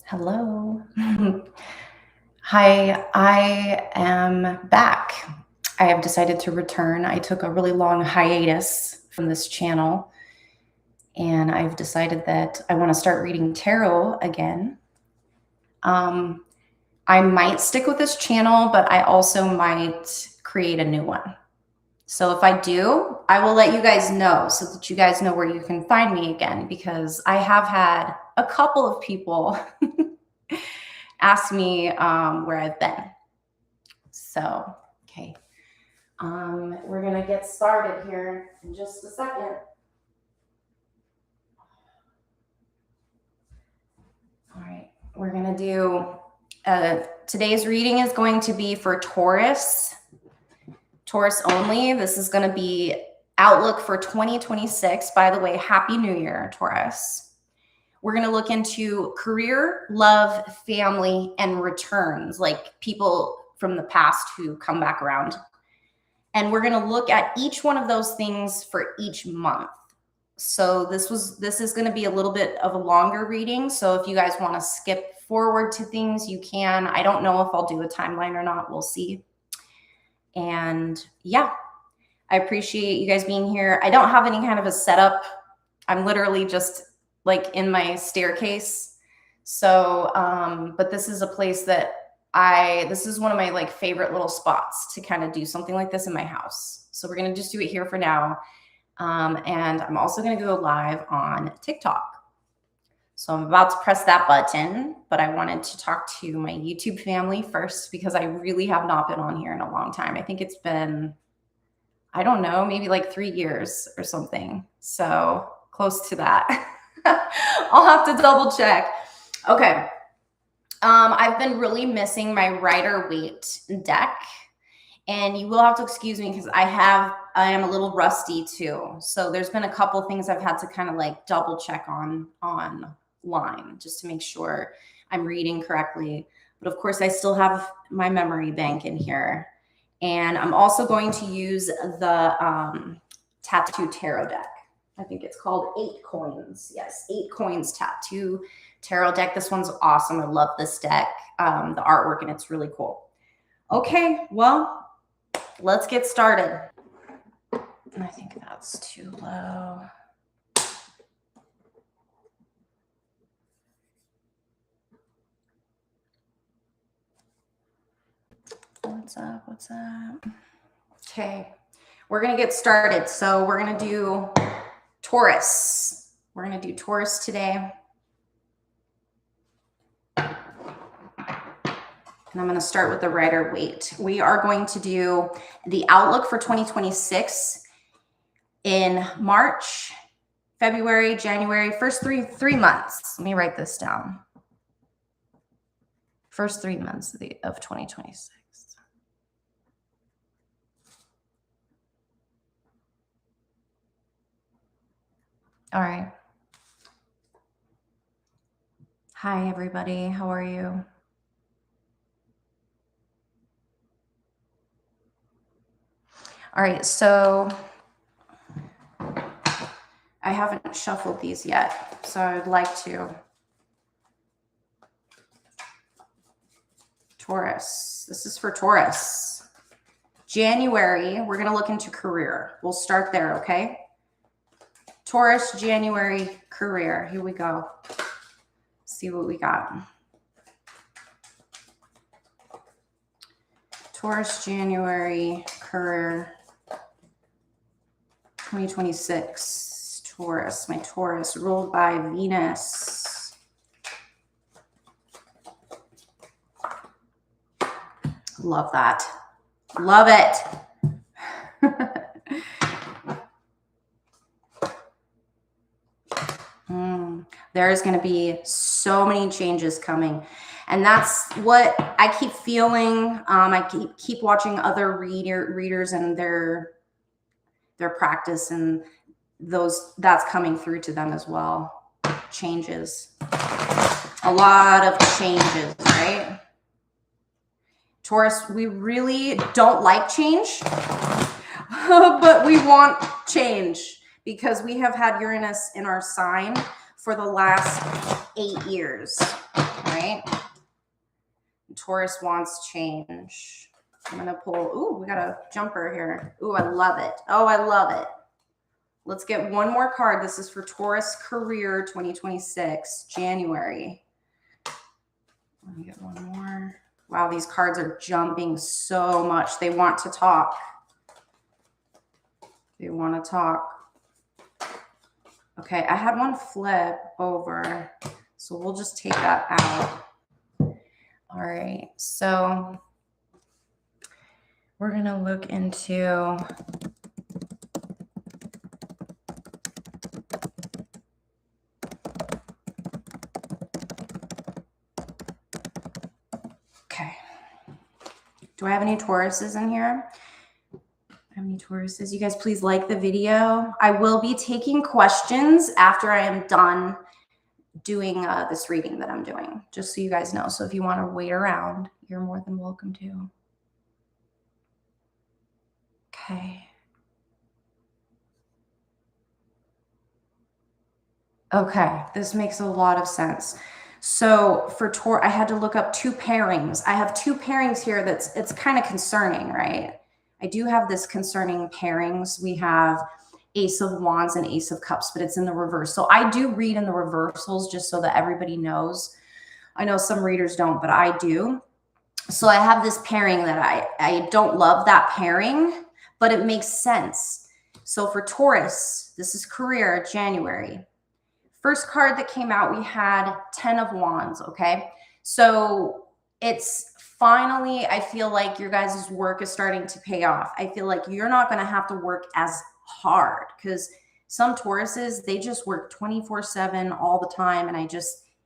Hello. Hi, I am back. I have decided to return. I took a really long hiatus from this channel, and I've decided that I want to start reading tarot again. Um, I might stick with this channel, but I also might create a new one. So if I do, I will let you guys know so that you guys know where you can find me again, because I have had a couple of people ask me where I've been. So, okay. We're going to get started here in just a second. All right. We're going to do, today's reading is going to be for Taurus only. This is going to be outlook for 2026. By the way, Happy New Year, Taurus. We're going to look into career, love, family, and returns, like people from the past who come back around. And we're going to look at each one of those things for each month. So this is going to be a little bit of a longer reading. So if you guys want to skip forward to things, you can. I don't know if I'll do a timeline or not. We'll see. And yeah, I appreciate you guys being here. I don't have any kind of a setup. I'm literally just like in my staircase. So, but this is a place that this is one of my like favorite little spots to kind of do something like this in my house. So we're going to just do it here for now. And I'm also going to go live on TikTok. So I'm about to press that button, but I wanted to talk to my YouTube family first because I really have not been on here in a long time. I think it's been, I don't know, maybe like 3 years or something. So close to that. I'll have to double check. Okay. I've been really missing my Rider-Waite deck, and you will have to excuse me because I am a little rusty too. So there's been a couple things I've had to kind of like double check online just to make sure I'm reading correctly. But of course I still have my memory bank in here. And I'm also going to use the Tattoo Tarot deck. I think it's called 8 Coins. Yes, 8 Coins Tattoo Tarot deck. This one's awesome. I love this deck, the artwork, and it's really cool. Okay, well, let's get started. I think that's too low. What's up? What's up? Okay, we're going to get started. So we're going to do Taurus. We're going to do Taurus today. And I'm going to start with the Rider-Waite. We are going to do the outlook for 2026 in March, February, January, first three months. Let me write this down. First 3 months of 2026. All right. Hi, everybody. How are you? All right, so I haven't shuffled these yet, so I'd like to. Taurus. This is for Taurus. January, we're going to look into career. We'll start there, okay? Taurus, January, career. Here we go. See what we got. Taurus, January, career, 2026. Taurus, my Taurus, ruled by Venus. Love that. Love it. There's going to be so many changes coming. And that's what I keep feeling. I keep watching other readers and their practice, and that's coming through to them as well. Changes. A lot of changes, right? Taurus, we really don't like change, but we want change because we have had Uranus in our sign for the last 8 years, right? Taurus wants change. I'm going to pull, ooh, we got a jumper here. Ooh, I love it. Oh, I love it. Let's get one more card. This is for Taurus career 2026, January. Let me get one more. Wow, these cards are jumping so much. They want to talk. They want to talk. Okay, I had one flip over, so we'll just take that out. All right, so we're going to look into do I have any Tauruses in here? How many Tauruses? You guys please like the video. I will be taking questions after I am done doing this reading that I'm doing, just so you guys know. So if you want to wait around, you're more than welcome to. Okay. Okay, this makes a lot of sense. So for Taurus, I had to look up 2 pairings. I have 2 pairings here it's kind of concerning, right? I do have this concerning pairings. We have Ace of Wands and Ace of Cups, but it's in the reverse. So I do read in the reversals just so that everybody knows. I know some readers don't, but I do. So I have this pairing that I don't love that pairing, but it makes sense. So for Taurus, this is career, January. First card that came out, we had 10 of Wands, okay? So it's finally, I feel like your guys' work is starting to pay off. I feel like you're not going to have to work as hard because some Tauruses, they just work 24/7 all the time. And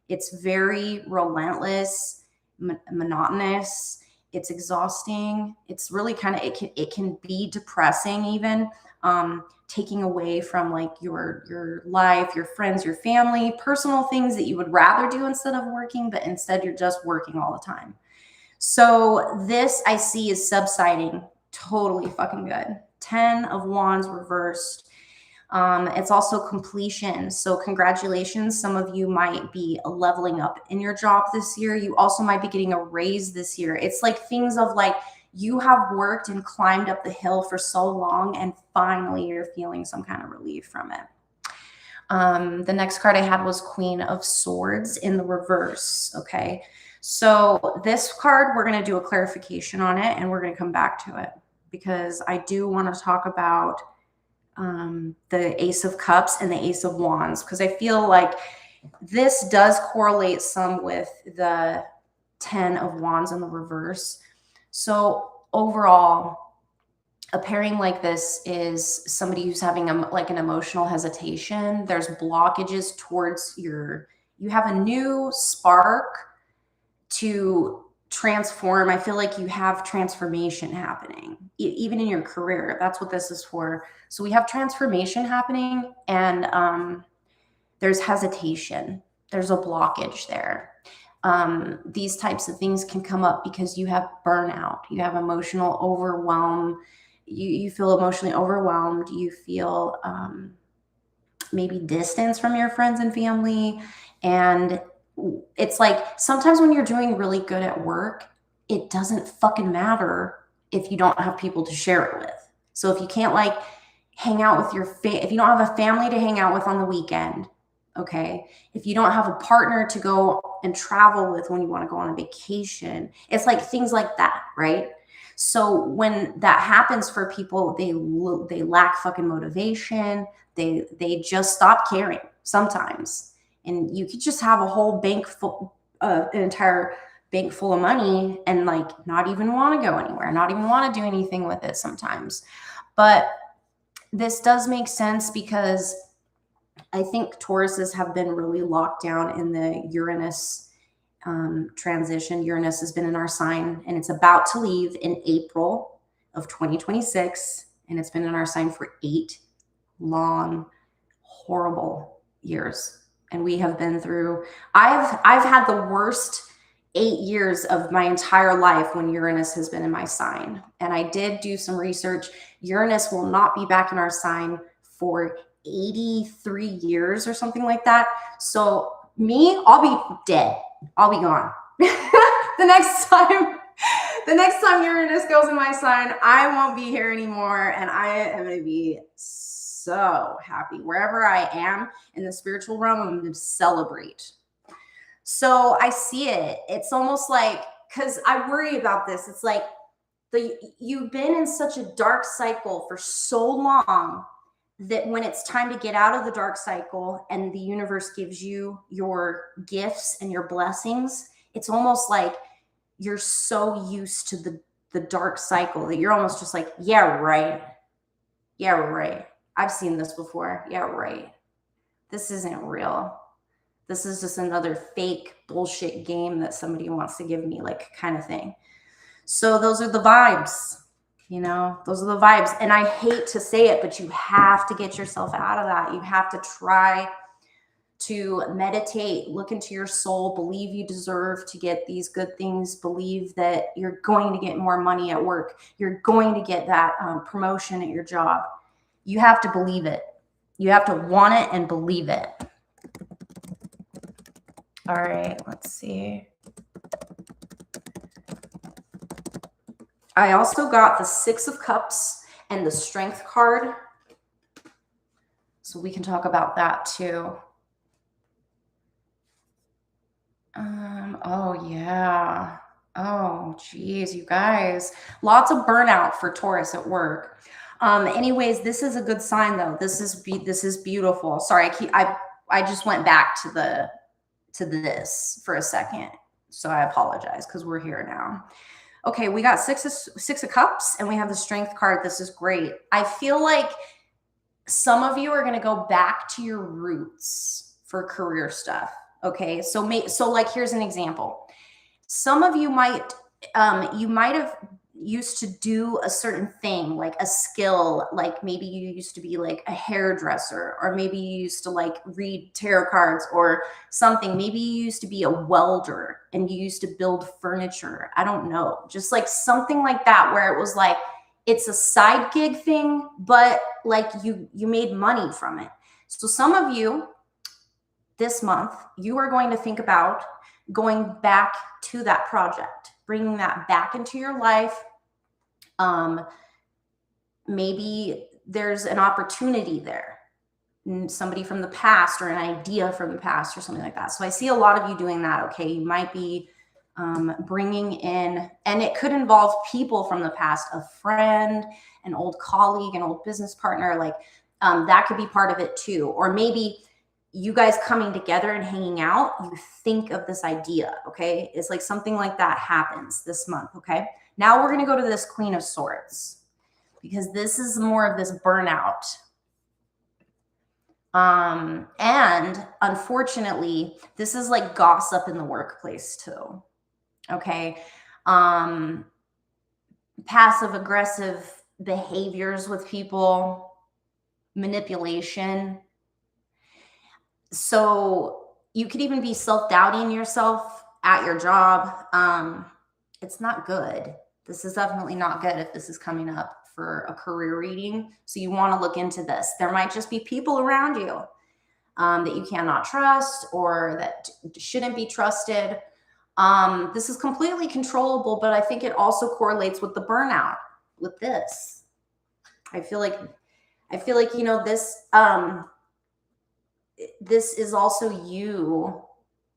it's very relentless, monotonous. It's exhausting. It's really kind of, it can be depressing even. Taking away from like your life, your friends, your family, personal things that you would rather do instead of working, but instead you're just working all the time. So this I see is subsiding. Totally fucking good. 10 of Wands reversed. It's also completion. So congratulations. Some of you might be leveling up in your job this year. You also might be getting a raise this year. It's like things of like, you have worked and climbed up the hill for so long and finally you're feeling some kind of relief from it. The next card I had was Queen of Swords in the reverse. Okay. So this card, we're going to do a clarification on it and we're going to come back to it because I do want to talk about the Ace of Cups and the Ace of Wands because I feel like this does correlate some with the 10 of Wands in the reverse. So overall, a pairing like this is somebody who's having like an emotional hesitation. There's blockages towards you have a new spark to transform. I feel like you have transformation happening, even in your career. That's what this is for. So we have transformation happening and there's hesitation. There's a blockage there. These types of things can come up because you have burnout, you have emotional overwhelm, you feel emotionally overwhelmed, you feel maybe distance from your friends and family. And it's like sometimes when you're doing really good at work, it doesn't fucking matter if you don't have people to share it with. So if you can't like hang out with if you don't have a family to hang out with on the weekend, okay, if you don't have a partner to go and travel with when you want to go on a vacation, it's like things like that, right? So when that happens for people, they lack fucking motivation. They just stop caring sometimes. And you could just have a whole bank full, an entire bank full of money and like not even want to go anywhere, not even want to do anything with it sometimes. But this does make sense because I think Tauruses have been really locked down in the Uranus transition. Uranus has been in our sign and it's about to leave in April of 2026. And it's been in our sign for 8 long, horrible years. And we have been through, I've had the worst 8 years of my entire life when Uranus has been in my sign. And I did do some research. Uranus will not be back in our sign for 83 years or something like that. So me, I'll be dead. I'll be gone. the next time Uranus goes in my sign, I won't be here anymore. And I am going to be so happy. Wherever I am in the spiritual realm, I'm going to celebrate. So I see it. It's almost like, because I worry about this. It's like you've been in such a dark cycle for so long that when it's time to get out of the dark cycle and the universe gives you your gifts and your blessings, it's almost like you're so used to the dark cycle that you're almost just like, yeah, right. Yeah, right. I've seen this before. Yeah, right. This isn't real. This is just another fake bullshit game that somebody wants to give me, like, kind of thing. So those are the vibes, you know, those are the vibes. And I hate to say it, but you have to get yourself out of that. You have to try to meditate, look into your soul, believe you deserve to get these good things, believe that you're going to get more money at work, you're going to get that promotion at your job. You have to believe it. You have to want it and believe it. All right, let's see. I also got the 6 of Cups and the Strength card. So we can talk about that too. Oh, yeah. Oh, geez, you guys. Lots of burnout for Taurus at work. Anyways, this is a good sign, though. This is beautiful. Sorry, I just went back to this for a second. So I apologize because we're here now. Okay, we got six of Cups and we have the Strength card. This is great. I feel like some of you are going to go back to your roots for career stuff. Okay, so like, here's an example. Some of you might have used to do a certain thing, like a skill, like maybe you used to be like a hairdresser, or maybe you used to like read tarot cards or something. Maybe you used to be a welder and you used to build furniture. I don't know, just like something like that, where it was like, it's a side gig thing, but like you made money from it. So some of you this month, you are going to think about going back to that project, bringing that back into your life. Maybe there's an opportunity there, somebody from the past or an idea from the past or something like that. So I see a lot of you doing that. Okay, you might be bringing in, and it could involve people from the past, a friend, an old colleague, an old business partner, like that could be part of it too. Or maybe you guys coming together and hanging out, you think of this idea, okay? It's like something like that happens this month, okay? Now we're going to go to this Queen of Swords, because this is more of this burnout. And unfortunately, this is like gossip in the workplace too, okay? Passive aggressive behaviors with people, manipulation. So you could even be self-doubting yourself at your job. It's not good. This is definitely not good if this is coming up for a career reading. So you want to look into this. There might just be people around you that you cannot trust or that shouldn't be trusted. This is completely controllable, but I think it also correlates with the burnout with this. I feel like, you know, this is also you.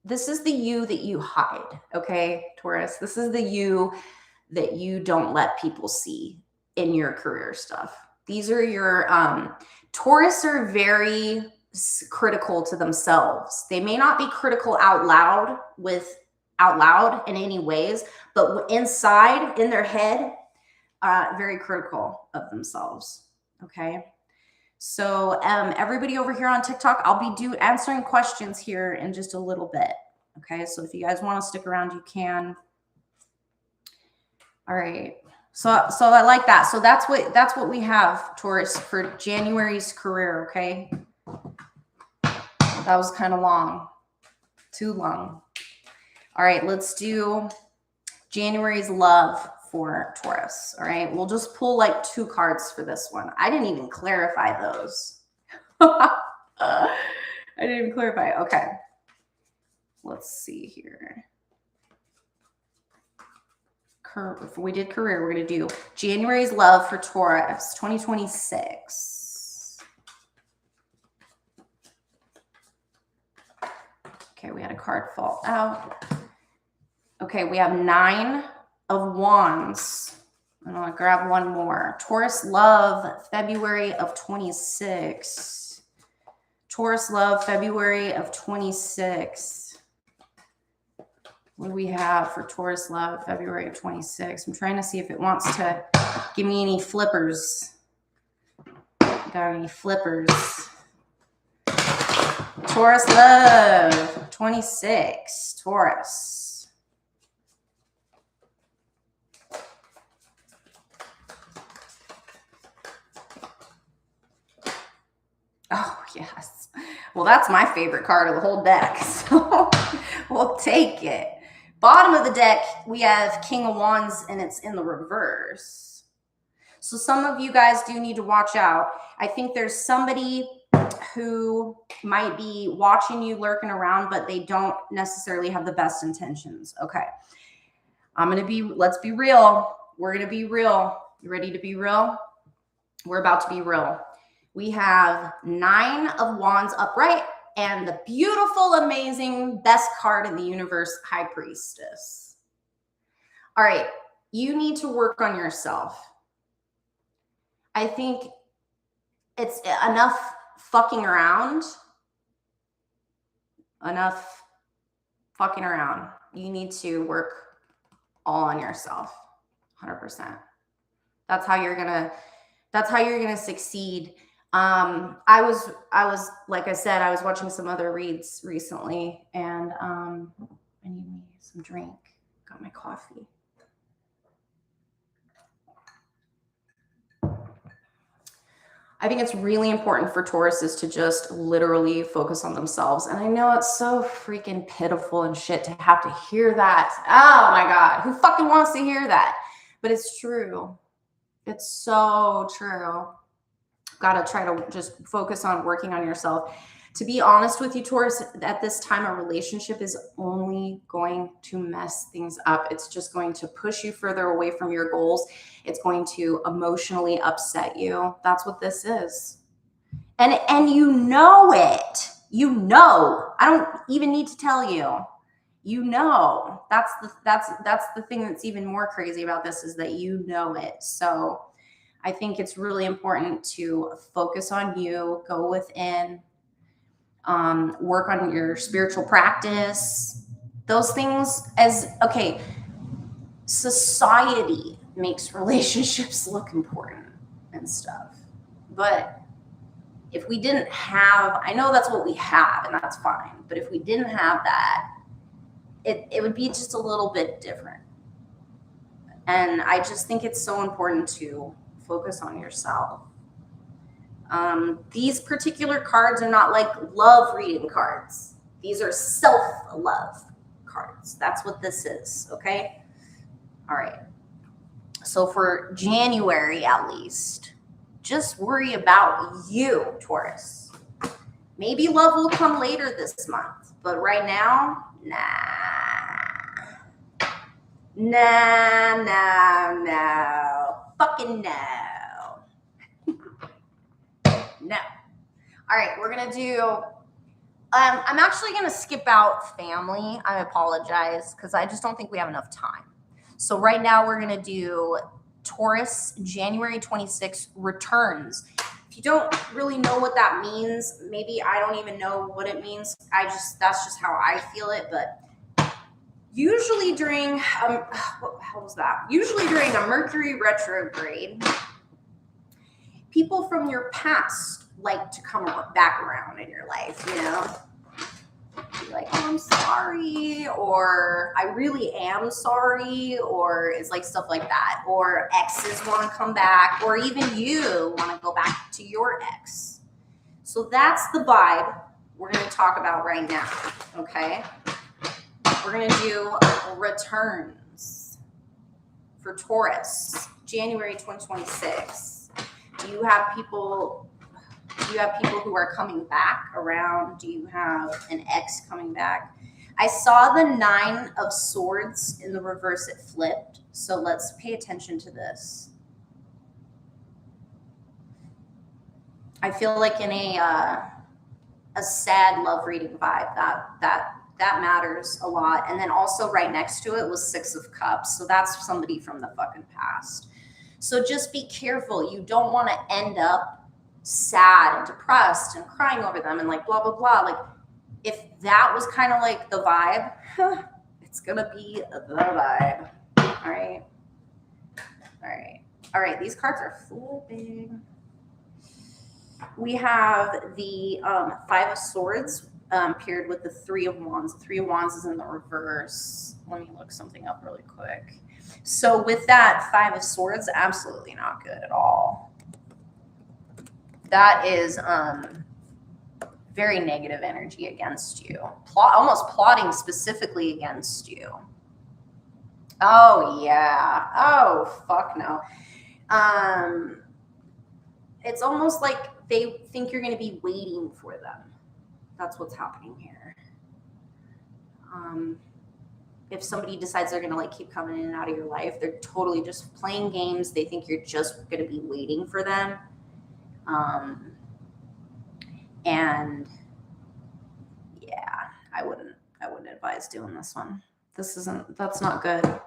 This is the you that you hide, okay, Taurus? This is the you that you don't let people see in your career stuff. These are your, Taurus are very critical to themselves. They may not be critical out loud in any ways, but inside, in their head, very critical of themselves, okay? So everybody over here on TikTok, I'll be answering questions here in just a little bit. Okay, so if you guys want to stick around, you can. All right. So I like that. So that's what we have, Taurus, for January's career. Okay, that was kind of long, too long. All right, let's do January's love for Taurus. All right, we'll just pull like 2 cards for this one. I didn't even clarify those. I didn't even clarify. Okay. Let's see here. If we did career, we're going to do January's love for Taurus 2026. Okay, we had a card fall out. Okay, we have 9 of Wands. I'm going to grab one more. Taurus love, February of 26. Taurus love, February of 26. What do we have for Taurus love, February of 26? I'm trying to see if it wants to give me any flippers. Got any flippers? Taurus love, 26. Taurus. Oh, yes. Well, that's my favorite card of the whole deck. So we'll take it. Bottom of the deck, we have King of Wands, and it's in the reverse. So some of you guys do need to watch out. I think there's somebody who might be watching you, lurking around, but they don't necessarily have the best intentions. Okay. Let's be real. We're going to be real. You ready to be real? We're about to be real. We have 9 of Wands upright and the beautiful, amazing, best card in the universe, High Priestess. All right, you need to work on yourself. I think it's enough fucking around. Enough fucking around. You need to work all on yourself, 100%. That's how you're gonna succeed. I was like I said, I was watching some other reads recently, and I need me some drink. Got my coffee. I think it's really important for Tauruses to just literally focus on themselves. And I know it's so freaking pitiful and shit to have to hear that. Oh my God, who fucking wants to hear that? But it's true. It's so true. Got to try to just focus on working on yourself. To be honest with you, Taurus, at this time, a relationship is only going to mess things up. It's just going to push you further away from your goals. It's going to emotionally upset you. That's what this is. And you know it. You know. I don't even need to tell you. You know. That's the thing that's even more crazy about this, is that you know it. So I think it's really important to focus on you, go within, work on your spiritual practice. Those things, okay, society makes relationships look important and stuff. But if we didn't have, I know that's what we have, and that's fine. But if we didn't have that, it would be just a little bit different. And I just think it's so important to focus on yourself. These particular cards are not like love reading cards. These are self-love cards. That's what this is, okay? All right. So for January, at least, just worry about you, Taurus. Maybe love will come later this month, but right now, nah. No. Fucking no. No. All right, we're going to do, I'm actually going to skip out family. I apologize, because I just don't think we have enough time. So right now we're going to do Taurus, January 26th returns. If you don't really know what that means, maybe I don't even know what it means. That's just how I feel it. But usually during, what was that? Usually during a Mercury retrograde, people from your past like to come back around in your life, you know? Be like, oh, I'm sorry, or I really am sorry, or it's like stuff like that. Or exes want to come back, or even you want to go back to your ex. So that's the vibe we're going to talk about right now, okay? We're going to do returns for Taurus, January 2026. Do you have people Do you have people who are coming back around? Do you have an ex coming back? I saw the 9 of Swords in the reverse. It flipped. So let's pay attention to this. I feel like in a sad love reading vibe, that matters a lot. And then also right next to it was 6 of Cups. So that's somebody from the fucking past. So just be careful. You don't want to end up sad and depressed and crying over them and like blah, blah, blah. Like if that was kind of like the vibe, it's going to be the vibe. All right. All right. All right. These cards are flipping. We have the 5 of Swords paired with the 3 of Wands. The 3 of Wands is in the reverse. Let me look something up really quick. So with that 5 of Swords, absolutely not good at all. That is very negative energy against you. Almost plotting specifically against you. Oh, yeah. Oh, fuck no. It's almost like they think you're going to be waiting for them. That's what's happening here. If somebody decides they're going to like keep coming in and out of your life, they're totally just playing games. They think you're just going to be waiting for them. And yeah, I wouldn't advise doing this one. That's not good.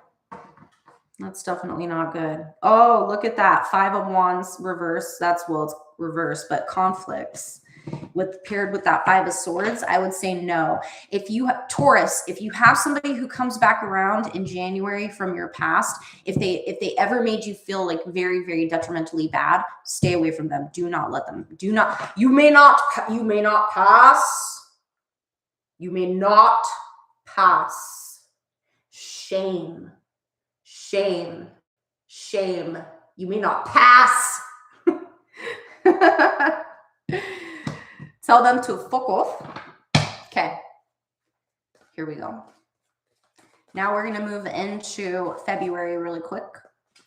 That's definitely not good. Oh, look at that. 5 of Wands reverse. Well, it's reverse, but conflicts paired with that 5 of Swords, I would say no. Taurus, if you have somebody who comes back around in January from your past, if they ever made you feel like very, very detrimentally bad, stay away from them. Do not let them. You may not pass. You may not pass. Shame. Shame. Shame. You may not pass. Tell them to fuck off. Okay. Here we go. Now we're going to move into February really quick.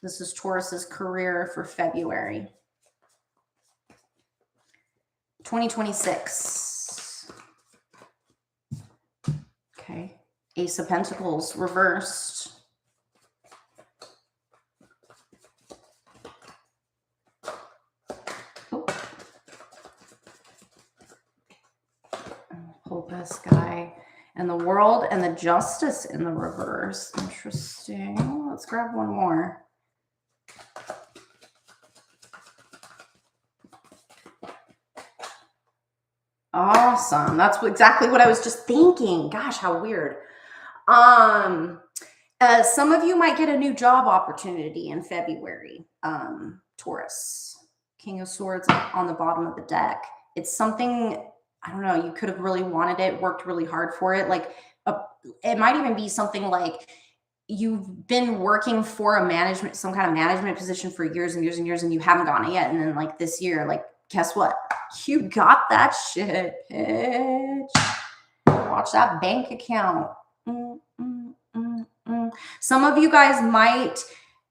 This is Taurus's career for February 2026. Okay. Ace of Pentacles reversed. This guy and the World and the Justice in the reverse. Interesting. Let's grab one more. Awesome. That's exactly what I was just thinking. Gosh, how weird. Some of you might get a new job opportunity in February. Taurus. King of Swords on the bottom of the deck. It's something, I don't know, you could have really wanted it, worked really hard for it. Like it might even be something like you've been working for some kind of management position for years and years and years, and you haven't gotten it yet. And then like this year, like, guess what? You got that shit, bitch. Watch that bank account. Some of you guys might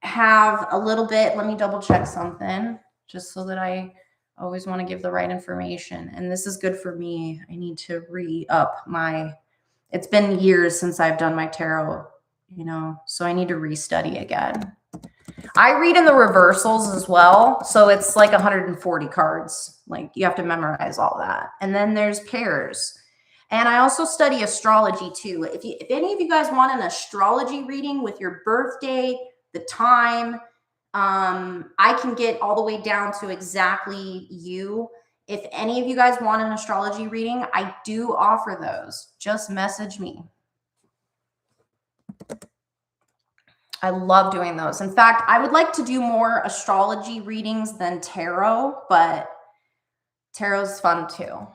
have a little bit, let me double check something just so that I always want to give the right information. And this is good for me. I need to re-up it's been years since I've done my tarot, so I need to restudy again. I read in the reversals as well. So it's like 140 cards. Like you have to memorize all that. And then there's pairs. And I also study astrology too. If any of you guys want an astrology reading with your birthday, the time, I can get all the way down to exactly you. If any of you guys want an astrology reading, I do offer those. Just message me. I love doing those. In fact, I would like to do more astrology readings than tarot, but tarot's fun too.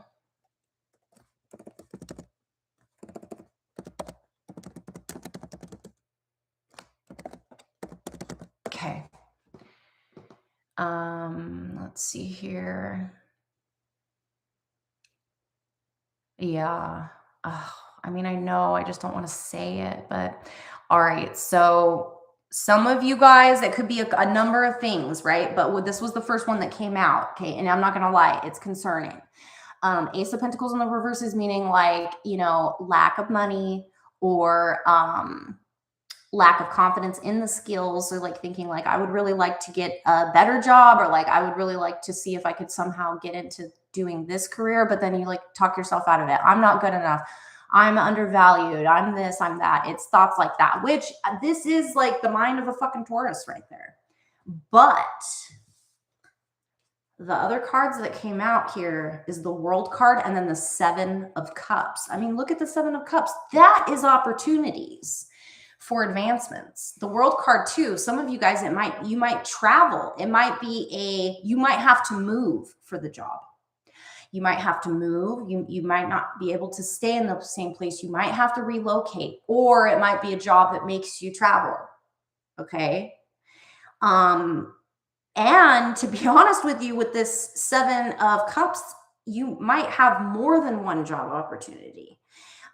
Okay. Let's see here. Yeah. I mean, I know I just don't want to say it, but all right. So Some of you guys, it could be a number of things, right? But this was the first one that came out, okay? And I'm not going to lie, it's concerning. Ace of Pentacles in the reverse is meaning like, you know, lack of money or lack of confidence in the skills, or like thinking like, I would really like to get a better job, or like, I would really like to see if I could somehow get into doing this career, but then you like talk yourself out of it. I'm not good enough. I'm undervalued. I'm this, I'm that. It's thoughts like that, which this is like the mind of a fucking Taurus right there. But the other cards that came out here is the World card and then the Seven of Cups. I mean, look at the Seven of Cups. That is opportunities for advancements. The World card too. Some of you guys, you might travel. It might be you might have to move for the job. You might have to move. You might not be able to stay in the same place. You might have to relocate, or it might be a job that makes you travel. Okay. And to be honest with you, with this Seven of Cups, you might have more than one job opportunity.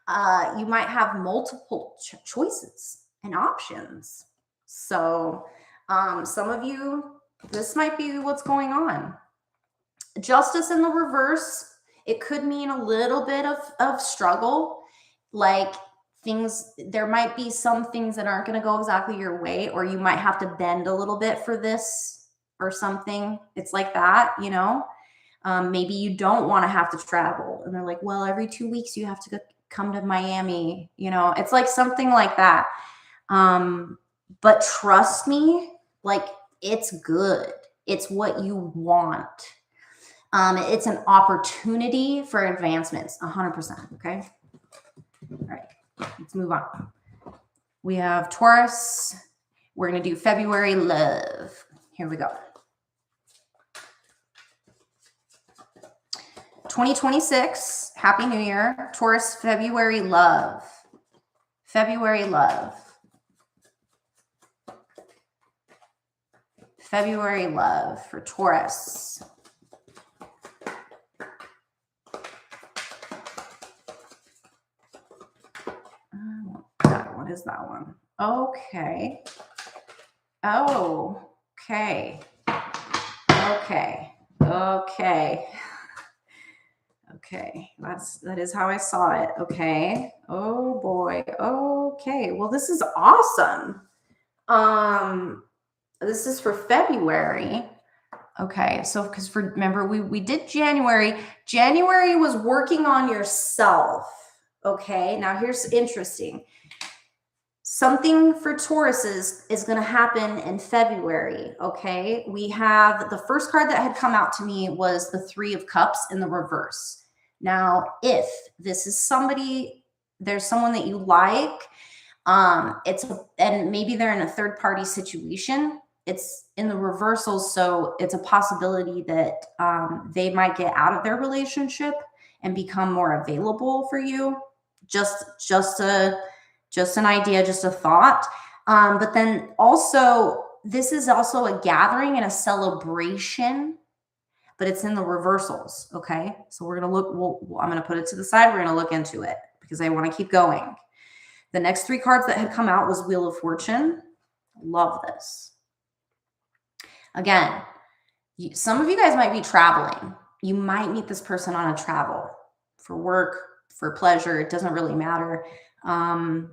You might have multiple choices and options. So some of you, this might be what's going on. Justice in the reverse, it could mean a little bit of struggle, like there might be some things that aren't going to go exactly your way, or you might have to bend a little bit for this or something. It's like that, you know. Maybe you don't want to have to travel, and they're like, well, every 2 weeks you have to come to Miami, you know. It's like something like that. But trust me, like, it's good. It's what you want. It's an opportunity for advancements, 100%. Okay. All right, let's move on. We have Taurus. We're going to do February love. Here we go. 2026. Happy New Year. Taurus, February love. February love. February love for Taurus. What is that one? Okay. Oh, okay. Okay. Okay. Okay. That is how I saw it. Okay. Oh boy. Okay. Well, this is awesome. This is for February. Okay. So, remember, we did January. January was working on yourself. Okay. Now here's interesting. Something for Tauruses is going to happen in February, okay? We have the first card that had come out to me was the Three of Cups in the reverse. Now, if this is there's someone that you like, and maybe they're in a third-party situation, it's in the reversal, so it's a possibility that they might get out of their relationship and become more available for you. Just an idea, just a thought. But then also, this is also a gathering and a celebration, but it's in the reversals, okay? So we're going to look, I'm going to put it to the side. We're going to look into it because I want to keep going. The next three cards that had come out was Wheel of Fortune. Love this. Again, some of you guys might be traveling. You might meet this person on a travel for work, for pleasure. It doesn't really matter.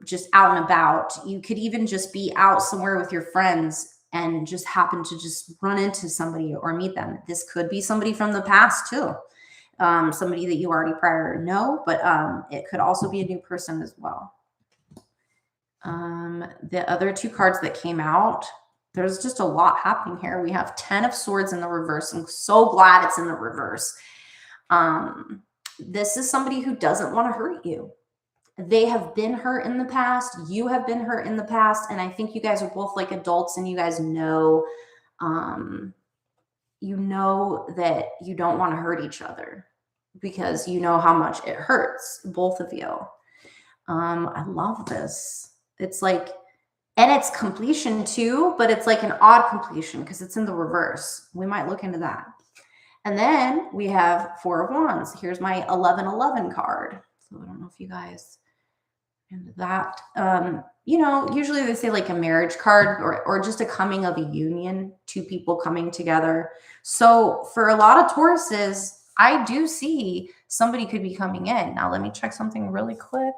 Just out and about. You could even just be out somewhere with your friends and just happen to just run into somebody or meet them. This could be somebody from the past too. Somebody that you already prior know, but it could also be a new person as well. The other two cards that came out, there's just a lot happening here. We have 10 of Swords in the reverse. I'm so glad it's in the reverse. This is somebody who doesn't want to hurt you. They have been hurt in the past. You have been hurt in the past. And I think you guys are both like adults and you guys know, you know that you don't want to hurt each other because you know how much it hurts, both of you. I love this. It's like, and it's completion too, but it's like an odd completion because it's in the reverse. We might look into that. And then we have Four of Wands. Here's my 1111 card. So I don't know if you guys And that, you know, usually they say like a marriage card or just a coming of a union, two people coming together. So for a lot of Tauruses, I do see somebody could be coming in. Now let me check something really quick.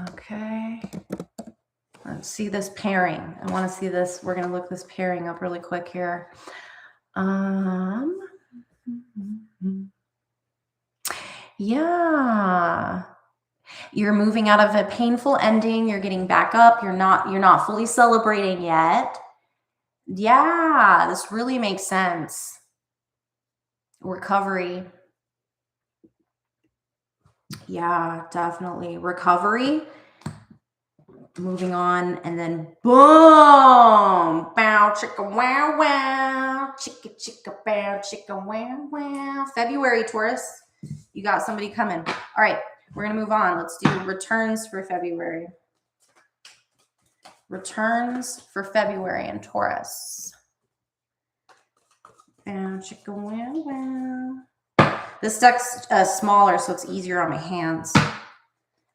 Okay. Let's see this pairing. I want to see this. We're going to look this pairing up really quick here. Yeah. You're moving out of a painful ending. You're getting back up. You're not fully celebrating yet. Yeah, this really makes sense. Recovery. Yeah, definitely. Recovery. Moving on, and then boom, bow, chicka, wow, wow, chicka, chicka, bow, chicka, wow, wow. February, Taurus, you got somebody coming. All right, we're going to move on. Let's do returns for February. Returns for February in Taurus. Bow, chicka, wow, wow. This deck's smaller, so it's easier on my hands.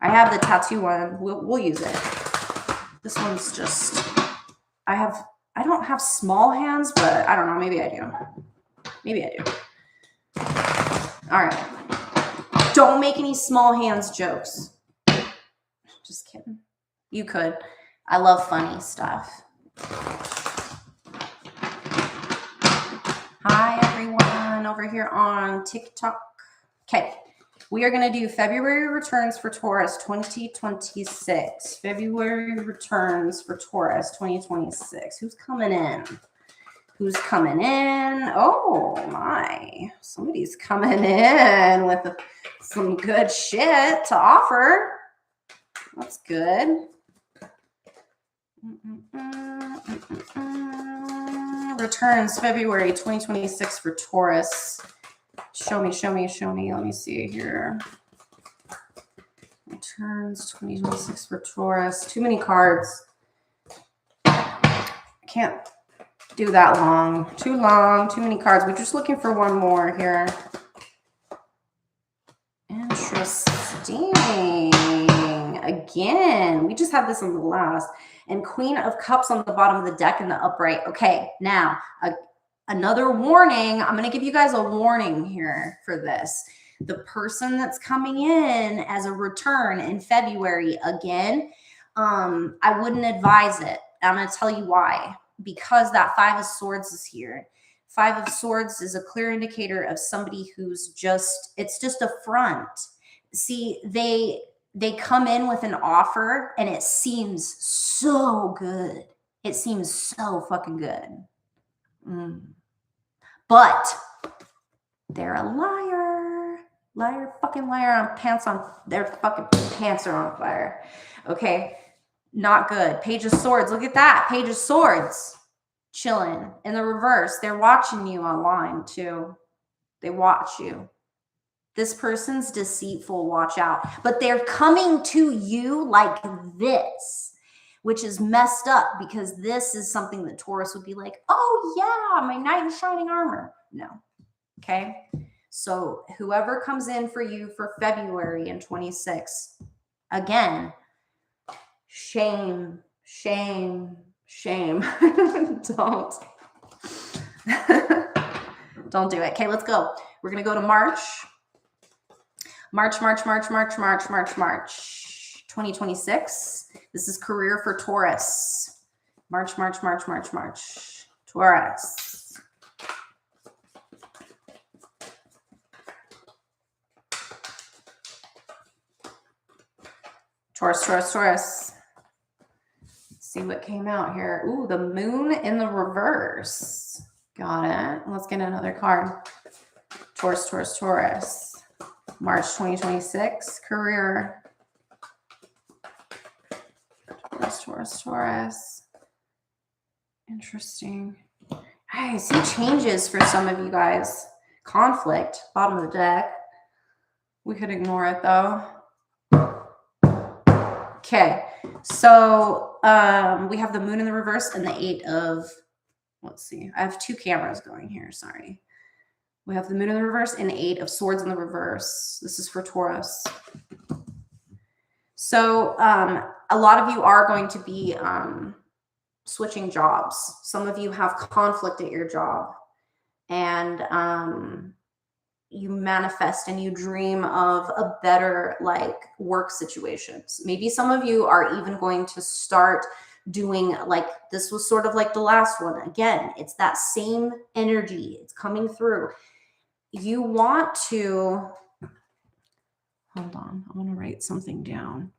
I have the tattoo one. We'll use it. This one's just, I don't have small hands, but I don't know. Maybe I do. Maybe I do. All right. Don't make any small hands jokes. Just kidding. You could. I love funny stuff. Hi, everyone over here on TikTok. Okay. We are going to do February returns for Taurus 2026. February returns for Taurus 2026. Who's coming in? Who's coming in? Oh, my. Somebody's coming in with some good shit to offer. That's good. Returns February 2026 for Taurus. Show me. Let me see here. Returns 2026 for Taurus. Too many cards. I can't do that long. Too long. Too many cards. We're just looking for one more here. Interesting. Again, we just had this on the last. And Queen of Cups on the bottom of the deck in the upright. Okay, now another warning. I'm going to give you guys a warning here for this. The person that's coming in as a return in February, again, I wouldn't advise it. I'm going to tell you why. Because that Five of Swords is here. Five of Swords is a clear indicator of somebody who's it's just a front. See, they come in with an offer and it seems so good. It seems so fucking good. But they're a liar. Fucking liar their fucking pants are on fire. Okay. Not good. Page of Swords. Look at that. Page of Swords. Chilling. In the reverse. They're watching you online too. They watch you. This person's deceitful. Watch out. But they're coming to you like this, which is messed up because this is something that Taurus would be like, oh yeah, my knight in shining armor. No. Okay. So whoever comes in for you for February in 26, again, shame. Don't do it. Okay, let's go. We're going to go to March. March 2026. This is career for Taurus. March. Taurus. Taurus. Let's see what came out here. Ooh, the moon in the reverse. Got it. Let's get another card. Taurus. March 2026. Career. Taurus. Interesting. I see changes for some of you guys. Conflict. Bottom of the deck. We could ignore it though. Okay. So we have the moon in the reverse and the 8 of let's see. I have two cameras going here. Sorry. We have the Moon in the reverse and 8 of Swords in the reverse. This is for Taurus. So a lot of you are going to be switching jobs. Some of you have conflict at your job, and you manifest and you dream of a better like work situations. Maybe some of you are even going to start doing like, this was sort of like the last one. Again, it's that same energy. It's coming through. You want to, hold on, I want to write something down.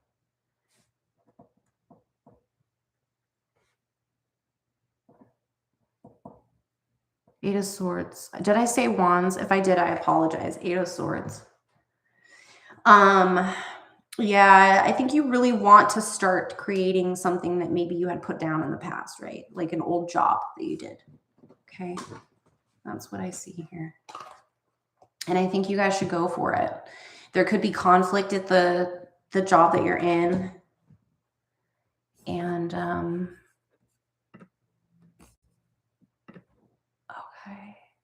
Eight of Swords. Did I say Wands? If I did, I apologize. 8 of Swords. Yeah, I think you really want to start creating something that maybe you had put down in the past, right? Like an old job that you did. Okay. That's what I see here. And I think you guys should go for it. There could be conflict at the job that you're in. And okay.